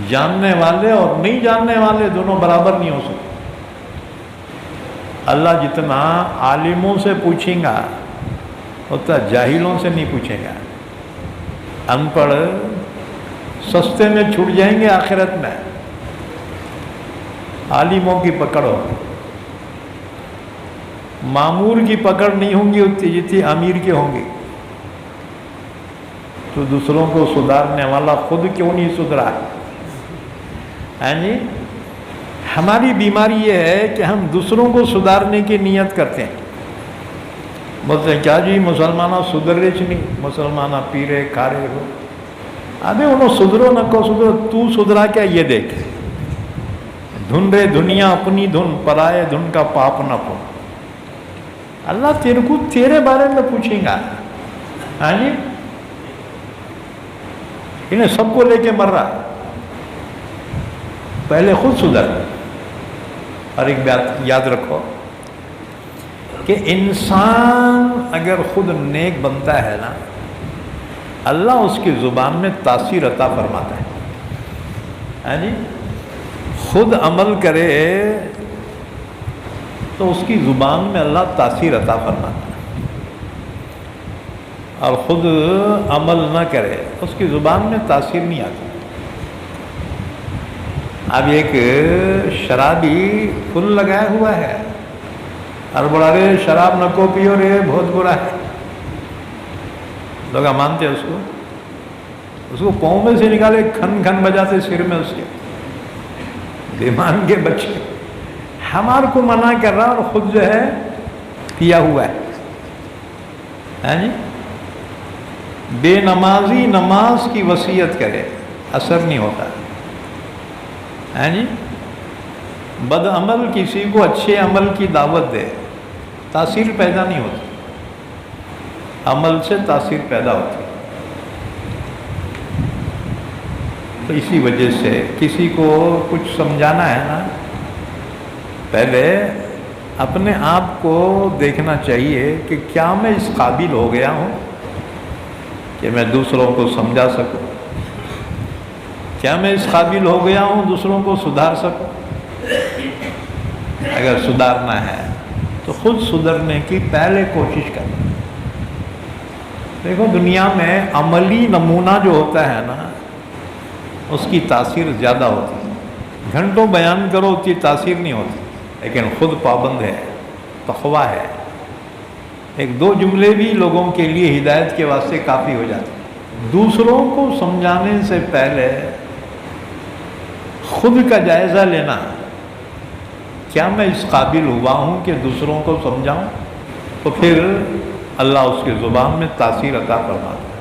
جاننے والے اور نہیں جاننے والے دونوں برابر نہیں ہو سکتے۔ اللہ جتنا عالموں سے پوچھیں گا اتنا جاہلوں سے نہیں پوچھے گا۔ ان پڑھ سستے میں چھوٹ جائیں گے آخرت میں، عالموں کی پکڑ ہو، معمور کی پکڑ نہیں ہوں گی اتنی جتنی امیر کے ہوں گی۔ تو دوسروں کو سدھارنے والا خود کیوں نہیں سدھرا؟ ہاں جی، ہماری بیماری یہ ہے کہ ہم دوسروں کو سدھارنے کی نیت کرتے ہیں۔ بولتے ہیں کیا جی مسلمانہ سدھر رہے چ نہیں، مسلمانہ پیرے کھارے ہو، ابھی انہوں سدھرو نہ کو سدھرو، تو سدھرا کیا یہ دیکھ، دھن رے دنیا اپنی دھن، پرائے دھن کا پاپ نہ پو۔ اللہ تیرے کو تیرے بارے میں پوچھیں گا۔ ہاں جی، انہیں سب کو لے کے مر رہا، پہلے خود سدھر۔ اور ایک بات یاد رکھو کہ انسان اگر خود نیک بنتا ہے نا، اللہ اس کی زبان میں تاثیر عطا فرماتا ہے۔ ہاں جی، خود عمل کرے تو اس کی زبان میں اللہ تاثیر عطا فرماتا ہے، اور خود عمل نہ کرے اس کی زبان میں تاثیر نہیں آتی۔ اب ایک شرابی پھل لگایا ہوا ہے اور بڑا رے شراب نہ کو پیو رے، بہت برا ہے، لوگ مانتے ہیں اس کو پاؤں میں سے نکالے کھن کھن بجاتے سر میں اس کے، بیمان کے بچے۔ ہمارے کو منع کر رہا اور خود جو ہے پیا ہوا ہے۔ ہاں جی، بے نمازی نماز کی وصیت کرے، اثر نہیں ہوتا۔ ہاں جی، بد عمل کسی کو اچھے عمل کی دعوت دے، تاثیر پیدا نہیں ہوتی، عمل سے تاثیر پیدا ہوتی۔ تو اسی وجہ سے کسی کو کچھ سمجھانا ہے نا، پہلے اپنے آپ کو دیکھنا چاہیے کہ کیا میں اس قابل ہو گیا ہوں کہ میں دوسروں کو سمجھا سکوں، کیا میں اس قابل ہو گیا ہوں دوسروں کو سدھار سکوں۔ اگر سدھارنا ہے تو خود سدھرنے کی پہلے کوشش کرنا۔ دیکھو دنیا میں عملی نمونہ جو ہوتا ہے نا، اس کی تاثیر زیادہ ہوتی ہے۔ گھنٹوں بیان کرو اتنی تاثیر نہیں ہوتی، لیکن خود پابند ہے، تقویٰ ہے، ایک دو جملے بھی لوگوں کے لیے ہدایت کے واسطے کافی ہو جاتے ہیں۔ دوسروں کو سمجھانے سے پہلے خود کا جائزہ لینا، کیا میں اس قابل ہوا ہوں کہ دوسروں کو سمجھاؤں، تو پھر اللہ اس کی زبان میں تاثیر عطا فرماتا ہے۔